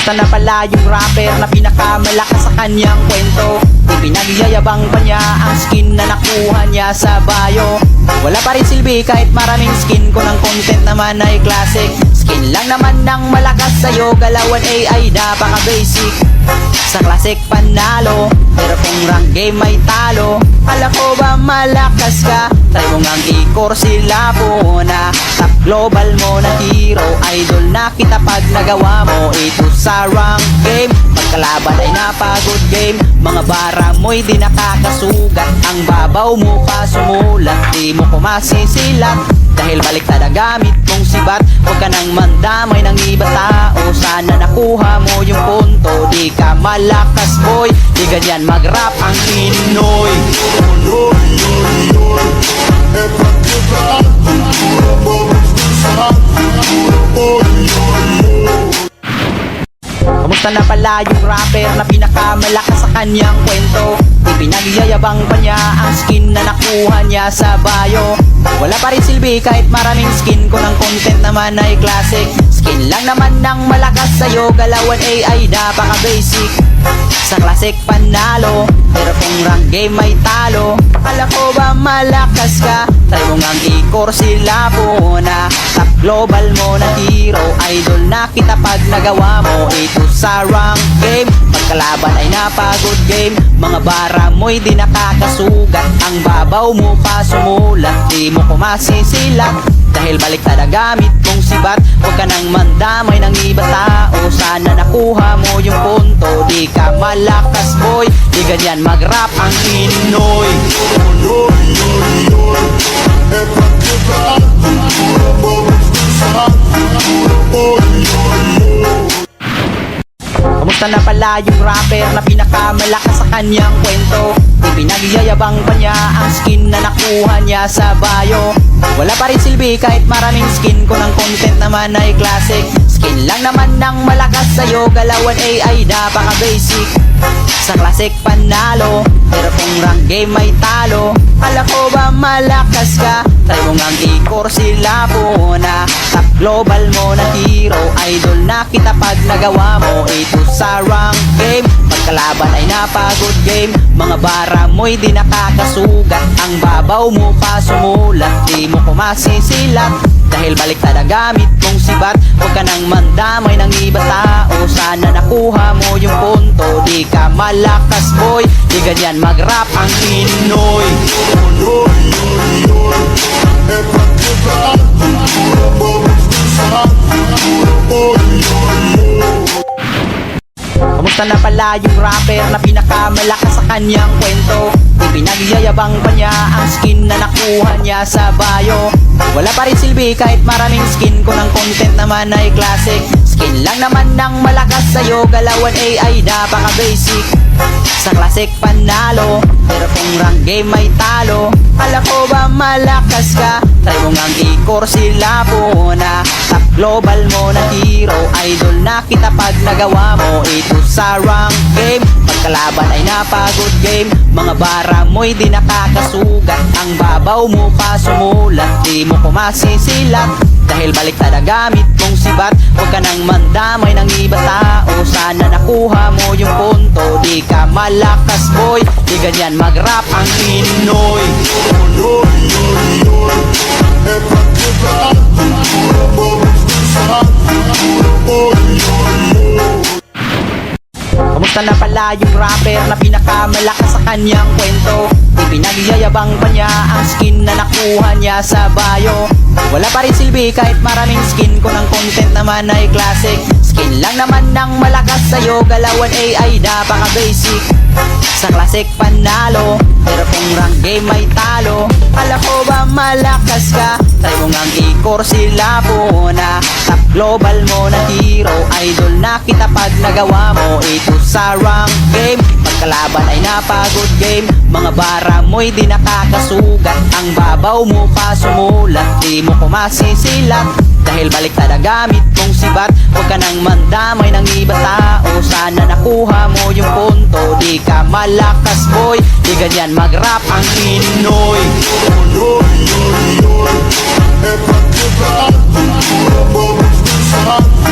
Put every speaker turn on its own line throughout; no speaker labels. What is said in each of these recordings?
Kamusta na pala yung rapper na pinakamalakas sa kanyang kwento? Ipinagyayabang pa niya ang skin na nakuha niya sa bio. Wala pa rin silbi kahit maraming skin ko ng content naman ay classic. Skin lang naman ng malakas sa'yo, galawan AI napaka-basic. Sa classic panalo, pero kung rank game may talo. Alam ko ba malakas ka? Try mo ngang i-core sila po na top global mo na hero. Idol na kita pag nagawa mo ito sa rank game. Pagkalaban ay napagod game. Mga bara mo'y di nakakasugat. Ang babaw mo pa sumulat, di mo kumasisilat. Dahil baliktad ang gamit mong sibat. Huwag ka nang mandamay ng iba tao. Sana nakuha mo yung punto. Di ka malakas boy, di ganyan mag-rap ang Pinoy. Kamusta na pala yung rapper na pinakamalakas sa kanyang kwento? Ipinagyayabang pa niya ang skin na nakuha niya sa bio. Wala pa rin silbi kahit maraming skin ko ng content naman ay classic. Skin lang naman ng malakas sa'yo, galawan AI napaka-basic. Sa classic panalo, pero kung rank game may talo. Alam ko ba malakas ka? Try mo ngang i-core sila po na top global mo na hero. Idol na kita pag nagawa mo ito sa rank game. Pagkalaban ay napagod game. Mga bara mo'y di nakakasugat. Ang babaw mo pa sumulat, di mo kumasisilat. Dahil baliktad ang gamit mong sibat. Huwag ka nang mandamay ng iba tao. Sana nakuha mo yung punto. Di ka malakas boy, di ganyan mag-rap ang Pinoy. Kamusta na pala yung rapper na pinakamalakas sa kanyang kwento? Ipinagyayabang pa niya ang skin na nakuha niya sa bio. Wala pa rin silbi kahit maraming skin ko ng content naman ay classic. Skin lang naman ng malakas sa'yo, galawan AI napaka-basic. Sa classic panalo, pero kung rank game may talo. Alam ko ba malakas ka? Try mo ngang i-core sila po na top global mo na hero. Idol na kita pag nagawa mo ito sa rank game. Pagkalaban ay napagod game. Mga bara mo'y di nakakasugat. Ang babaw mo pa sumulat, di mo kumasisilat. Dahil baliktad ang gamit mong sibat. Huwag ka nang mandamay ng iba tao. Sana nakuha mo yung punto. Di ka malakas boy, di ganyan mag-rap ang Pinoy. Kamusta na pala yung rapper na pinakamalakas sa kanyang kwento? Ipinagyayabang pa niya ang skin na nakuha niya sa bio. Wala pa rin silbi kahit maraming skin ko ng content naman ay classic. Skin lang naman ng malakas sa'yo, galawan AI napaka-basic. Sa classic panalo, pero kung rank game may talo. Alam ko ba malakas ka? Try mo ngang i-core sila po na top global mo na hero. Idol na kita pag nagawa mo ito sa rank game. Pagkalaban ay napagod game. Mga bara mo'y di nakakasugat. Ang babaw mo pa sumulat, di mo kumasisilat. Dahil baliktad ang gamit mong sibat. Huwag ka nang mandamay ng iba tao. Sana nakuha mo yung punto. Di ka malakas boy, di ganyan mag-rap ang Pinoy. Kamusta na pala yung rapper na pinakamalakas sa kanyang kwento? Ipinagyayabang pa niya ang skin na nakuha niya sa bio. Wala pa rin silbi kahit maraming skin ko ng content naman ay classic. Skin lang naman ng malakas sa'yo, galawan AI napaka-basic. Sa classic panalo, pero kung rank game may talo. Alam ko ba malakas ka? Try mo ngang i-core sila po na top global mo na hero. Idol na kita pag nagawa mo ito sa rank game. Pagkalaban ay napagod game. Mga bara mo'y di nakakasugat. Ang babaw mo pa sumulat, di mo kumasisilat. Dahil baliktad ang gamit mong sibat. Huwag ka nang mandamay ng iba tao. Sana nakuha mo yung punto. Di ka malakas boy, di ganyan mag-rap ang Pinoy. Kamusta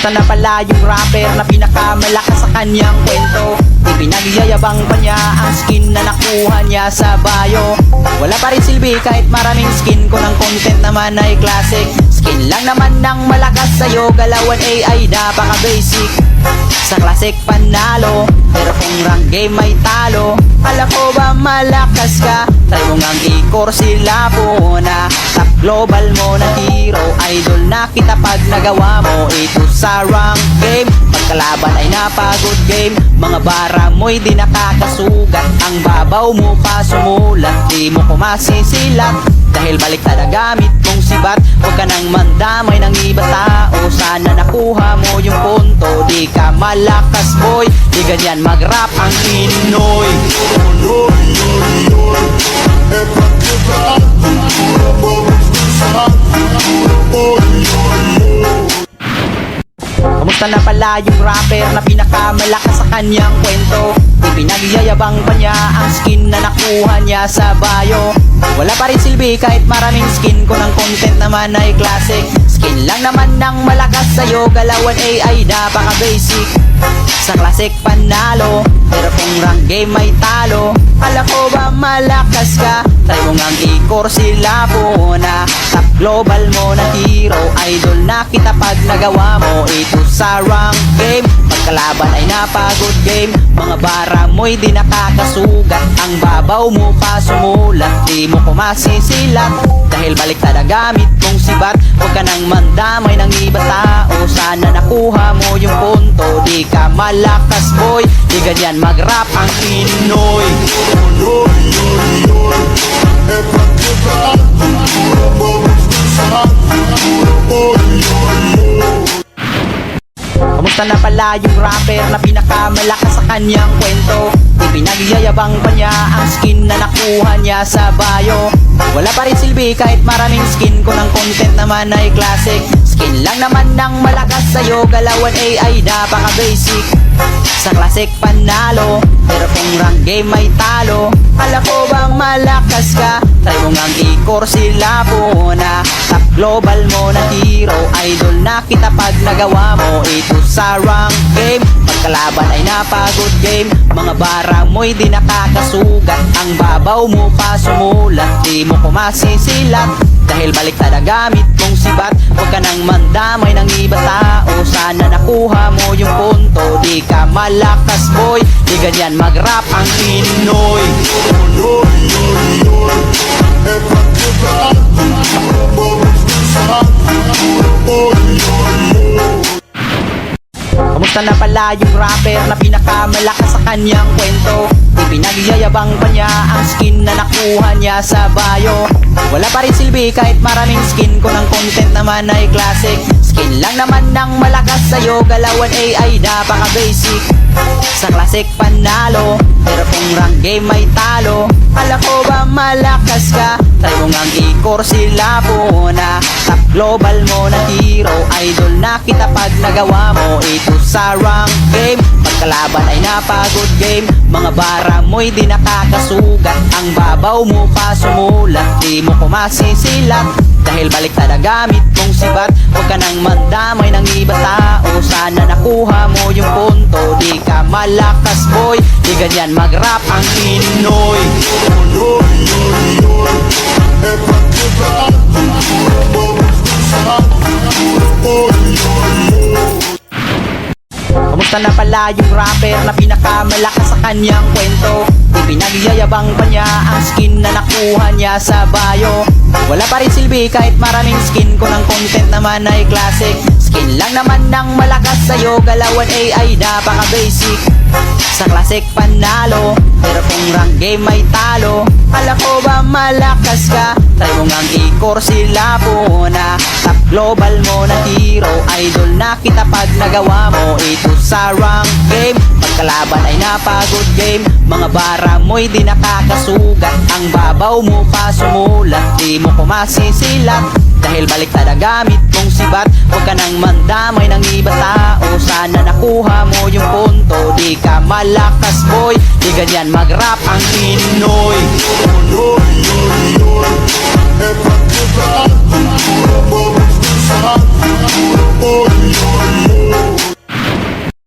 Kamusta na pala yung rapper na pinakamalakas sa kanyang kwento? Ipinagyayabang pa niya ang skin na nakuha niya sa bio. Wala pa rin silbi kahit maraming skin, kung ang content naman ay classic. Skin lang naman ng malakas sa'yo, galawan AI napaka basic. Sa classic panalo, pero kung rank game ay talo. Kala ko ba malakas ka? Try mo ngang i-core sila po na top global mo na hero. Idol na kita pag nagawa mo ito sa rank game. Pagkalaban ay napagod game, mga bara mo'y di nakakasugat. Ang babaw mo pa sumulat, di mo kumasisilat. Dahil baliktad ang gamit mong sibat, huwag ka nang mandamay ng iba tao. Sana nakuha mo yung punto, di ka malakas boy. Di ganyan mag-rap ang Pinoy. Kamusta na pala yung rapper na pinakamalakas sa kanyang kwento? Ipinagyayabang pa niya ang skin na nakuha niya sa bio. Wala pa rin silbi kahit maraming skin, kung ang content naman ay classic. Skin lang naman ng malakas sa'yo, galawan AI napaka basic. Sa classic panalo, pero kung rank game ay talo. Kala ko ba malakas ka? Try mo ngang i-core sila po na top global mo na hero. Idol na kita pag nagawa mo ito sa rank game. Pagkalaban ay napagod game, mga bara mo'y di nakakasugat. Ang babaw mo pa sumulat, di mo kumasisilat. Dahil baliktad ang gamit mong sibat, huwag ka nang mandamay ng iba tao. Sana nakuha mo yung punto, di ka malakas boy. Di ganyan mag-rap ang Pinoy. Kamusta na pala yung rapper na pinakamalakas sa kanyang kwento? Ipinagyayabang pa niya ang skin na nakuha niya sa bio. Wala pa rin silbi kahit maraming skin, kung ang content naman ay classic. Skin lang naman ng malakas sa'yo, galawan AI napaka basic. Sa classic panalo, pero kung rank game ay talo. Kala ko bang malakas ka? Try mo ngang i-core sila po na top global mo na hero. Idol na kita pag nagawa mo ito sa rank game. Pagkalaban ay napagod game, mga bara mo'y di nakakasugat. Ang babaw mo pa sumulat, di mo kumasisilat. Dahil baliktad ang gamit mong sibat, huwag ka nang mandamay ng iba tao. Sana nakuha mo yung punto, di ka malakas boy. Di ganyan mag-rap ang Pinoy. Kamusta na pala yung rapper na pinakamalakas sa kanyang kwento? Ipinagyayabang pa niya ang skin na nakuha niya sa bio. Wala pa rin silbi kahit maraming skin, kung ang content naman ay classic. Skin lang naman ng malakas sa'yo, galawan AI napaka basic. Sa classic panalo, pero kung rank game ay talo. Kala ko ba malakas ka? Try mo ngang i-core sila po na top global mo na hero. Idol na kita pag nagawa mo ito sa rank game. Pagkalaban ay napagod game, mga bara mo'y di nakakasugat. Ang babaw mo pa sumulat, di mo kumasisilat. Dahil baliktad ang gamit mong sibat, huwag ka nang mandamay ng iba tao. Sana nakuha mo yung punto, di ka malakas boy. Di ganyan mag-rap ang Pinoy. Kamusta na pala yung rapper na pinakamalakas sa kanyang kwento? Ipinagyayabang pa niya ang skin na nakuha niya sa bio. Wala pa rin silbi kahit maraming skin, kung ang content naman ay classic. Skin lang naman ng malakas sa'yo, galawan AI napaka basic. Sa classic panalo, pero kung rank game ay talo. Kala ko ba malakas ka? Try mo ngang i-core sila po na top global mo na hero. Idol na kita pag nagawa mo ito sa rank game. Pagkalaban ay napagod game, mga bara mo'y di nakakasugat. Ang babaw mo pa sumulat, di mo kumasisilat. Dahil baliktad ang gamit mong sibat, huwag ka nang mandamay ng iba tao. Sana nakuha mo yung punto, di ka malakas boy. Di ganyan mag-rap ang Pinoy.